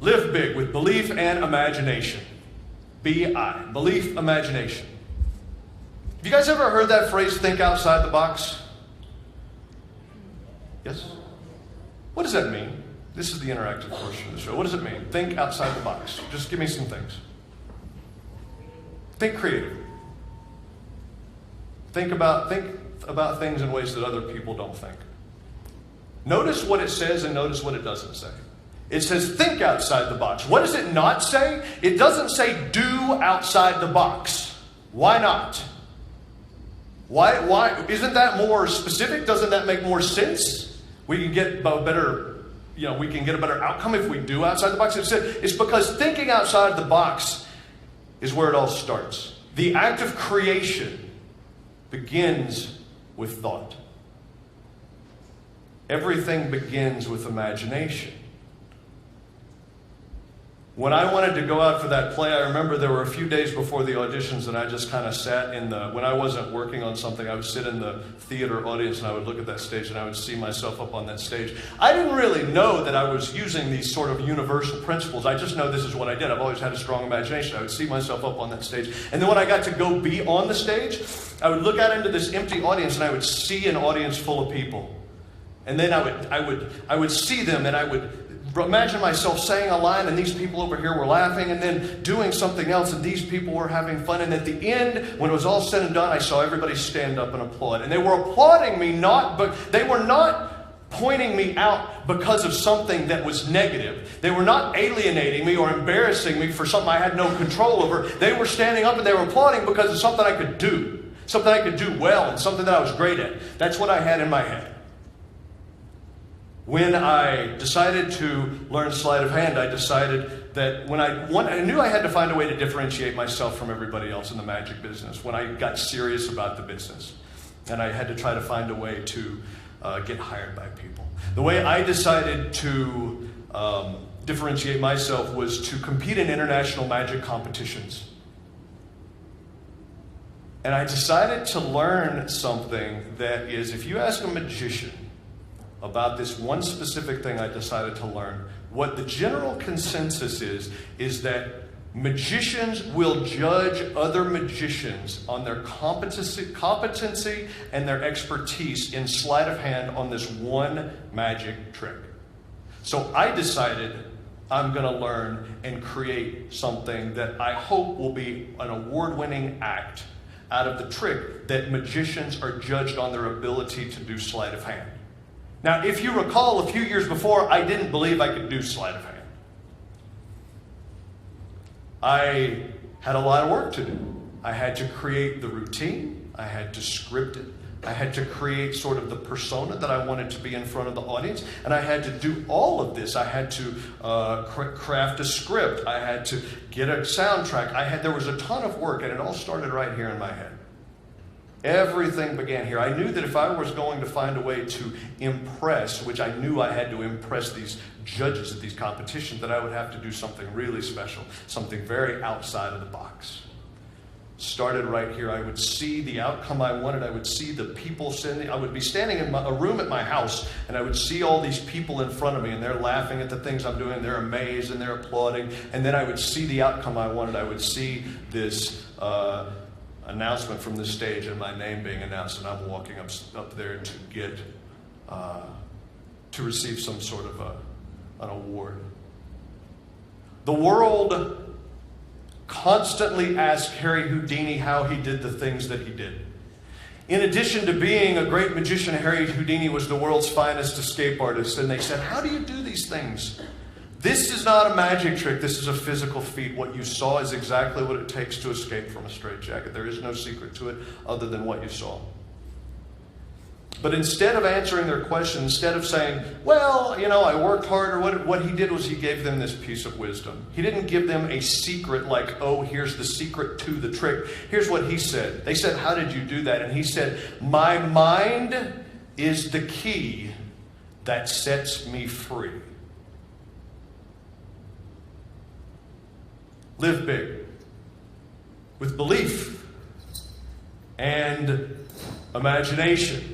Live big with belief and imagination. B-I. Belief, imagination. Have you guys ever heard that phrase, think outside the box? Yes? What does that mean? This is the interactive portion of the show. What does it mean? Think outside the box. Just give me some things. Think creative. Think about things in ways that other people don't think. Notice what it says and notice what it doesn't say. It says think outside the box. What does it not say? It doesn't say do outside the box. Why not? Why? Isn't that more specific? Doesn't that make more sense? We can get a better, we can get a better outcome if we do outside the box. It's because thinking outside the box is where it all starts. The act of creation begins with thought. Everything begins with imagination. When I wanted to go out for that play, I remember there were a few days before the auditions and I just kind of sat when I wasn't working on something, I would sit in the theater audience and I would look at that stage and I would see myself up on that stage. I didn't really know that I was using these sort of universal principles. I just know this is what I did. I've always had a strong imagination. I would see myself up on that stage. And then when I got to go be on the stage, I would look out into this empty audience and I would see an audience full of people. And then I would see them and I would imagine myself saying a line and these people over here were laughing and then doing something else and these people were having fun. And at the end, when it was all said and done, I saw everybody stand up and applaud. And they were applauding me but they were not pointing me out because of something that was negative. They were not alienating me or embarrassing me for something I had no control over. They were standing up and they were applauding because of something I could do. Something I could do well and something that I was great at. That's what I had in my head. When I decided to learn sleight of hand, I decided that I knew I had to find a way to differentiate myself from everybody else in the magic business when I got serious about the business. And I had to try to find a way to get hired by people. The way I decided to differentiate myself was to compete in international magic competitions. And I decided to learn something that is, if you ask a magician about this one specific thing I decided to learn, what the general consensus is that magicians will judge other magicians on their competency and their expertise in sleight of hand on this one magic trick. So I decided I'm going to learn and create something that I hope will be an award-winning act out of the trick that magicians are judged on their ability to do sleight of hand. Now, if you recall, a few years before, I didn't believe I could do sleight of hand. I had a lot of work to do. I had to create the routine. I had to script it. I had to create sort of the persona that I wanted to be in front of the audience. And I had to do all of this. I had to craft a script. I had to get a soundtrack. There was a ton of work, and it all started right here in my head. Everything began here. I knew that if I was going to find a way to impress, which I knew I had to impress these judges at these competitions, that I would have to do something really special, something very outside of the box. Started right here. I would see the outcome I wanted. I would see the people sending. I would be standing in a room at my house, and I would see all these people in front of me, and they're laughing at the things I'm doing. They're amazed, and they're applauding. And then I would see the outcome I wanted. I would see this announcement from the stage and my name being announced, and I'm walking up there to get to receive some sort of an award. The world constantly asked Harry Houdini how he did the things that he did. In addition to being a great magician, Harry Houdini was the world's finest escape artist, and they said, how do you do these things? This is not a magic trick. This is a physical feat. What you saw is exactly what it takes to escape from a straitjacket. There is no secret to it other than what you saw. But instead of answering their question, instead of saying, well, I worked hard, or what he did was he gave them this piece of wisdom. He didn't give them a secret like, oh, here's the secret to the trick. Here's what he said. They said, how did you do that? And he said, my mind is the key that sets me free. Live big with belief and imagination.